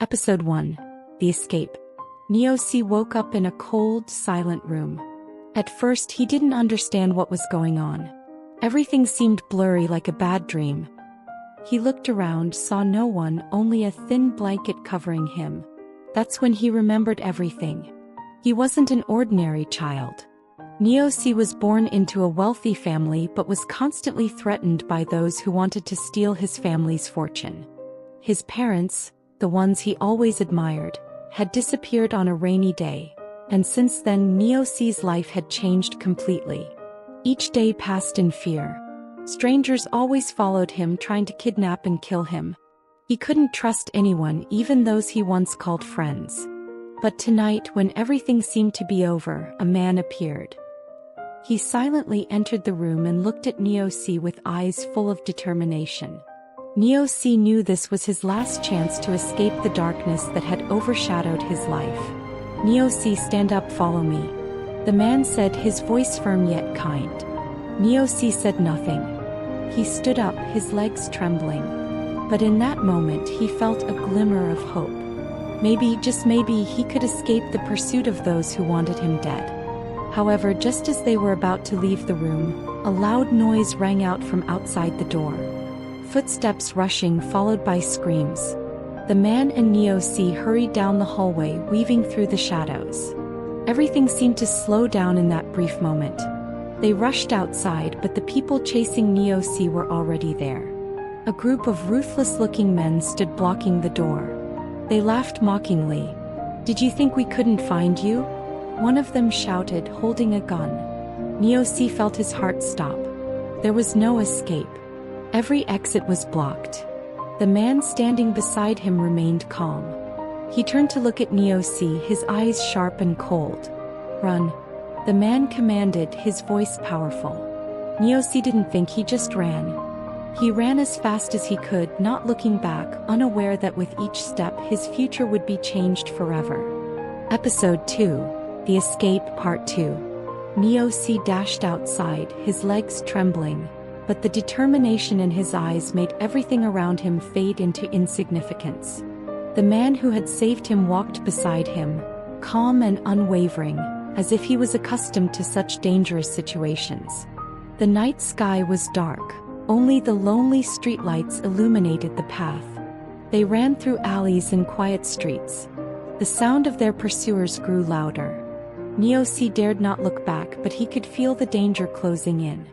Episode 1. The Escape. Neo-C woke up in a cold, silent room. At first he didn't understand what was going on. Everything seemed blurry like a bad dream. He looked around, saw no one, only a thin blanket covering him. That's when he remembered everything. He wasn't an ordinary child. Neo-C was born into a wealthy family but was constantly threatened by those who wanted to steal his family's fortune. His parents, the ones he always admired, had disappeared on a rainy day, and since then Neo-C's life had changed completely. Each day passed in fear. Strangers always followed him, trying to kidnap and kill him. He couldn't trust anyone, even those he once called friends. But tonight, when everything seemed to be over, a man appeared. He silently entered the room and looked at Neo-C with eyes full of determination. Neo-C knew this was his last chance to escape the darkness that had overshadowed his life. "Neo-C, stand up, follow me," the man said, his voice firm yet kind. Neo-C said nothing. He stood up, his legs trembling. But in that moment he felt a glimmer of hope. Maybe, just maybe, he could escape the pursuit of those who wanted him dead. However, just as they were about to leave the room, a loud noise rang out from outside the door. Footsteps rushing, followed by screams. The man and Neo-C hurried down the hallway, weaving through the shadows. Everything seemed to slow down in that brief moment. They rushed outside, but the people chasing Neo-C were already there. A group of ruthless-looking men stood blocking the door. They laughed mockingly. "Did you think we couldn't find you?" one of them shouted, holding a gun. Neo-C felt his heart stop. There was no escape. Every exit was blocked. The man standing beside him remained calm. He turned to look at Neo-C, his eyes sharp and cold. "Run," the man commanded, his voice powerful. Neo-C didn't think, he just ran. He ran as fast as he could, not looking back, unaware that with each step his future would be changed forever. Episode 2. The Escape, Part 2. Neo-C dashed outside, his legs trembling, but the determination in his eyes made everything around him fade into insignificance. The man who had saved him walked beside him, calm and unwavering, as if he was accustomed to such dangerous situations. The night sky was dark. Only the lonely streetlights illuminated the path. They ran through alleys and quiet streets. The sound of their pursuers grew louder. Neo-C dared not look back, but he could feel the danger closing in.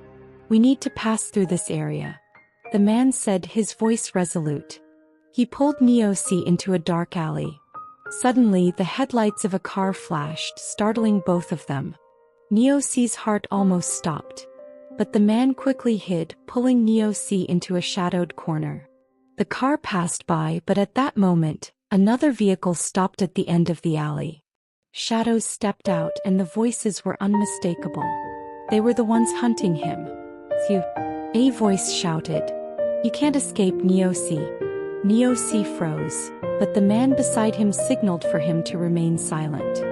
"We need to pass through this area," the man said, his voice resolute. He pulled Neo-C into a dark alley. Suddenly, the headlights of a car flashed, startling both of them. Neo-C's heart almost stopped. But the man quickly hid, pulling Neo-C into a shadowed corner. The car passed by, but at that moment, another vehicle stopped at the end of the alley. Shadows stepped out and the voices were unmistakable. They were the ones hunting him. "Phew," a voice shouted. "You can't escape, Neo-C." Neo-C froze, but the man beside him signaled for him to remain silent.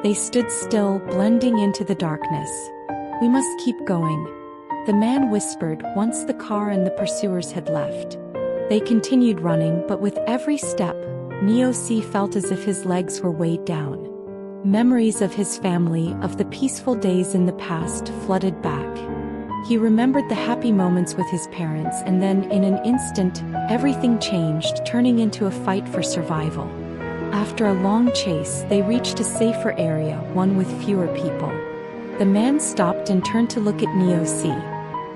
They stood still, blending into the darkness. "We must keep going," the man whispered once the car and the pursuers had left. They continued running, but with every step, Neo-C felt as if his legs were weighed down. Memories of his family, of the peaceful days in the past, flooded back. He remembered the happy moments with his parents, and then, in an instant, everything changed, turning into a fight for survival. After a long chase, they reached a safer area, one with fewer people. The man stopped and turned to look at Neo-C.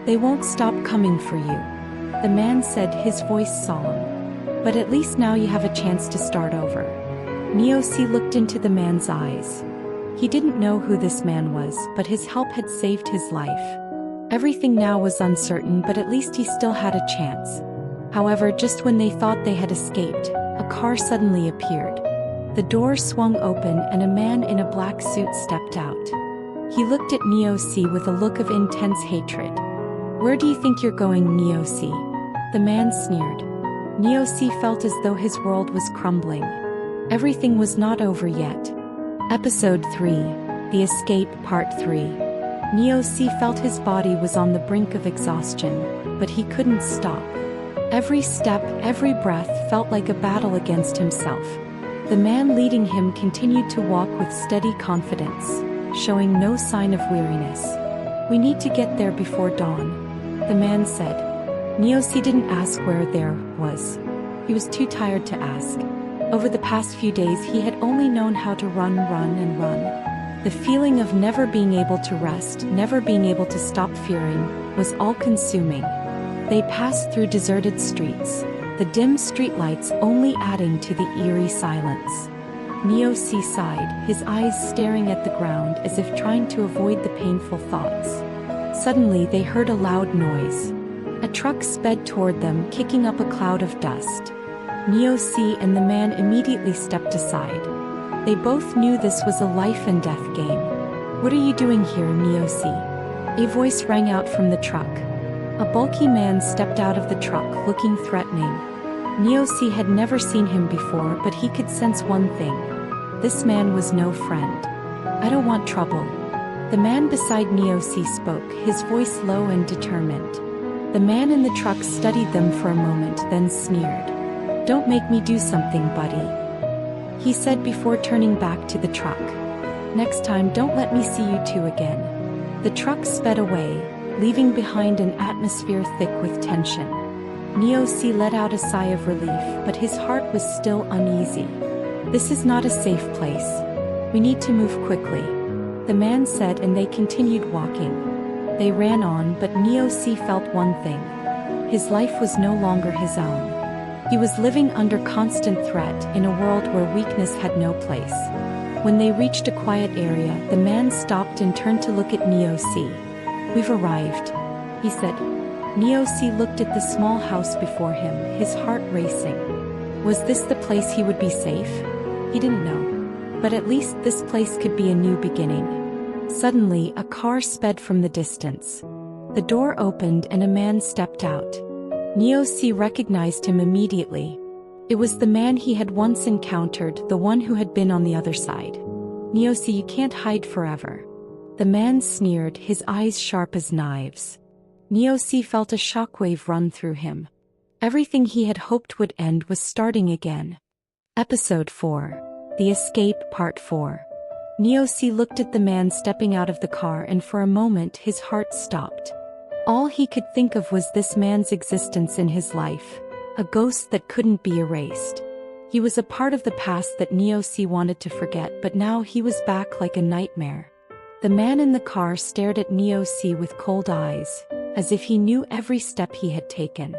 "They won't stop coming for you," the man said, his voice solemn. "But at least now you have a chance to start over." Neo-C looked into the man's eyes. He didn't know who this man was, but his help had saved his life. Everything now was uncertain, but at least he still had a chance. However, just when they thought they had escaped, a car suddenly appeared. The door swung open and a man in a black suit stepped out. He looked at Neo-C with a look of intense hatred. "Where do you think you're going, Neo-C?" the man sneered. Neo-C felt as though his world was crumbling. Everything was not over yet. Episode 3. The Escape, Part 3. Neo-C felt his body was on the brink of exhaustion, but he couldn't stop. Every step, every breath felt like a battle against himself. The man leading him continued to walk with steady confidence, showing no sign of weariness. "We need to get there before dawn," the man said. Neosi didn't ask where there was. He was too tired to ask. Over the past few days he had only known how to run and run. The feeling of never being able to rest, never being able to stop fearing, was all-consuming. They passed through deserted streets, the dim streetlights only adding to the eerie silence. Neosi sighed, his eyes staring at the ground as if trying to avoid the painful thoughts. Suddenly they heard a loud noise. A truck sped toward them, kicking up a cloud of dust. Neosi and the man immediately stepped aside. They both knew this was a life-and-death game. "What are you doing here, Neosi?" A voice rang out from the truck. A bulky man stepped out of the truck, looking threatening. Neosi had never seen him before, but he could sense one thing. This man was no friend. "I don't want trouble." The man beside Neosi spoke, his voice low and determined. The man in the truck studied them for a moment, then sneered. "Don't make me do something, buddy," he said before turning back to the truck. "Next time don't let me see you two again." The truck sped away, leaving behind an atmosphere thick with tension. Neosi let out a sigh of relief, but his heart was still uneasy. "This is not a safe place. We need to move quickly," the man said, and they continued walking. They ran on, but Neosi felt one thing. His life was no longer his own. He was living under constant threat in a world where weakness had no place. When they reached a quiet area, the man stopped and turned to look at Neosi. "We've arrived," he said. Neosi looked at the small house before him, his heart racing. Was this the place he would be safe? He didn't know. But at least this place could be a new beginning. Suddenly, a car sped from the distance. The door opened and a man stepped out. Neosi recognized him immediately. It was the man he had once encountered, the one who had been on the other side. "Neosi, you can't hide forever." The man sneered, his eyes sharp as knives. Neosi felt a shockwave run through him. Everything he had hoped would end was starting again. Episode 4. The Escape, Part 4. Neosi looked at the man stepping out of the car, and for a moment his heart stopped. All he could think of was this man's existence in his life, a ghost that couldn't be erased. He was a part of the past that Neosi wanted to forget, but now he was back like a nightmare. The man in the car stared at Neosi with cold eyes, as if he knew every step he had taken.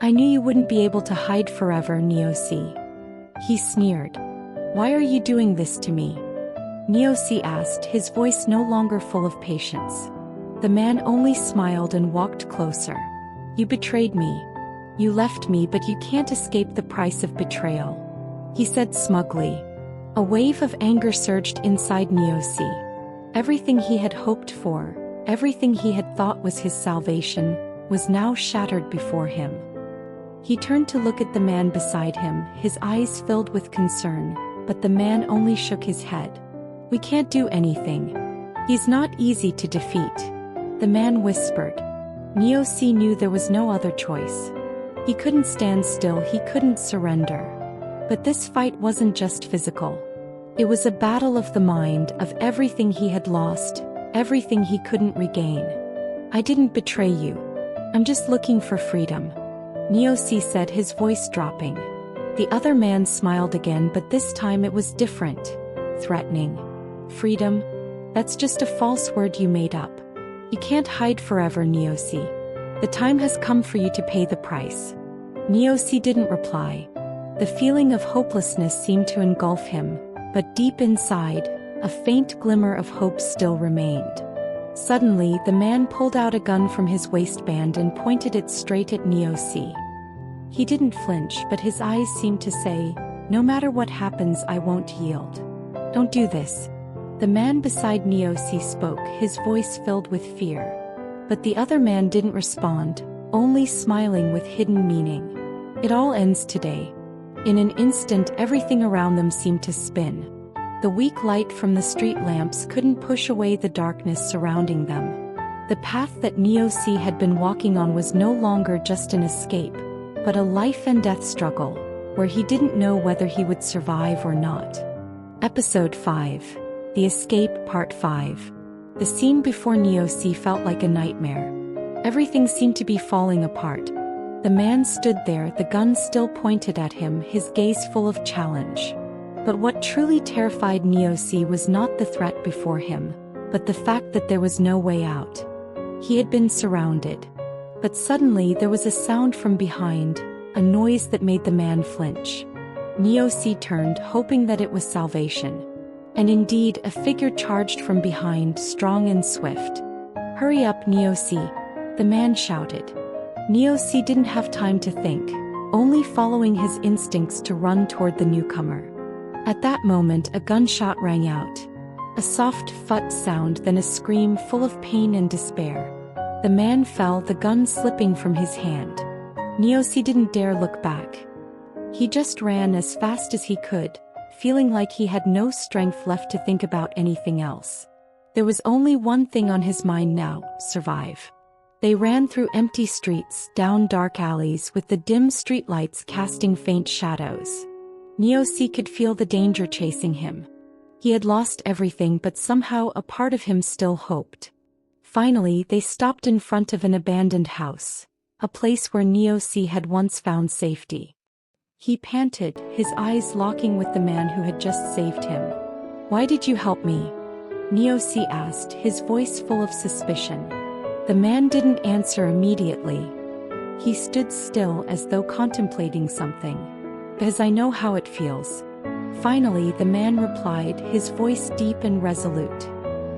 "I knew you wouldn't be able to hide forever, Neosi," he sneered. "Why are you doing this to me?" Neosi asked, his voice no longer full of patience. The man only smiled and walked closer. "You betrayed me. You left me, but you can't escape the price of betrayal," he said smugly. A wave of anger surged inside Neosi. Everything he had hoped for, everything he had thought was his salvation, was now shattered before him. He turned to look at the man beside him, his eyes filled with concern, but the man only shook his head. "We can't do anything. He's not easy to defeat," the man whispered. Neosi knew there was no other choice. He couldn't stand still, he couldn't surrender. But this fight wasn't just physical. It was a battle of the mind, of everything he had lost, everything he couldn't regain. "I didn't betray you. I'm just looking for freedom," Neosi said, his voice dropping. The other man smiled again, but this time it was different. Threatening. "Freedom? That's just a false word you made up. You can't hide forever, Neosi. The time has come for you to pay the price." Neosi didn't reply. The feeling of hopelessness seemed to engulf him, but deep inside, a faint glimmer of hope still remained. Suddenly, the man pulled out a gun from his waistband and pointed it straight at Neosi. He didn't flinch, but his eyes seemed to say, "No matter what happens, I won't yield. Don't do this." The man beside Neosi spoke, his voice filled with fear. But the other man didn't respond, only smiling with hidden meaning. "It all ends today." In an instant, everything around them seemed to spin. The weak light from the street lamps couldn't push away the darkness surrounding them. The path that Neosi had been walking on was no longer just an escape, but a life-and-death struggle. where he didn't know whether he would survive or not. Episode 5. The Escape Part 5. The scene before Neo-C felt like a nightmare. Everything seemed to be falling apart. The man stood there, the gun still pointed at him, his gaze full of challenge. But what truly terrified Neo-C was not the threat before him, but the fact that there was no way out. He had been surrounded. But suddenly there was a sound from behind, a noise that made the man flinch. Neo-C turned, hoping that it was salvation. And indeed, a figure charged from behind, strong and swift. "Hurry up, Neo-C," the man shouted. Neo-C didn't have time to think, only following his instincts to run toward the newcomer. At that moment, a gunshot rang out. A soft "phut" sound, then a scream full of pain and despair. The man fell, the gun slipping from his hand. Neo-C didn't dare look back. He just ran as fast as he could, feeling like he had no strength left to think about anything else. There was only one thing on his mind now: survive. They ran through empty streets, down dark alleys with the dim streetlights casting faint shadows. Neo-C could feel the danger chasing him. He had lost everything, but somehow a part of him still hoped. Finally, they stopped in front of an abandoned house, a place where Neo-C had once found safety. He panted, his eyes locking with the man who had just saved him. "Why did you help me?" Neo-C asked, his voice full of suspicion. The man didn't answer immediately. He stood still as though contemplating something. "Because I know how it feels." Finally, the man replied, his voice deep and resolute.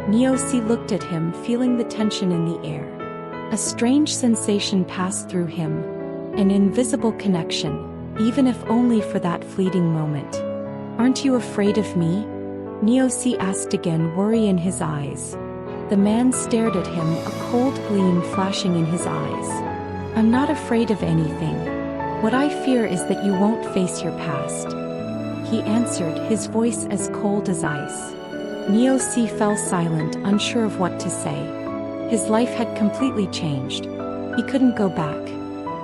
Neo-C looked at him, feeling the tension in the air. A strange sensation passed through him. An invisible connection, even if only for that fleeting moment. "Aren't you afraid of me?" Neo-C asked again, worry in his eyes. The man stared at him, a cold gleam flashing in his eyes. "I'm not afraid of anything. What I fear is that you won't face your past," he answered, his voice as cold as ice. Neo-C fell silent, unsure of what to say. His life had completely changed. He couldn't go back.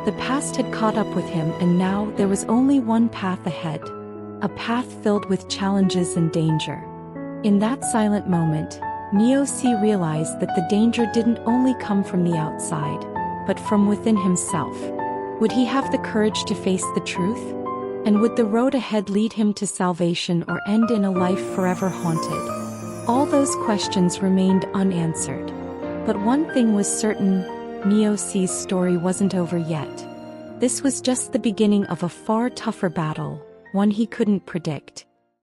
The past had caught up with him, and now there was only one path ahead. A path filled with challenges and danger. In that silent moment, Neo-C realized that the danger didn't only come from the outside, but from within himself. Would he have the courage to face the truth? And would the road ahead lead him to salvation or end in a life forever haunted? All those questions remained unanswered. But one thing was certain: Neo-C's story wasn't over yet. This was just the beginning of a far tougher battle, one he couldn't predict.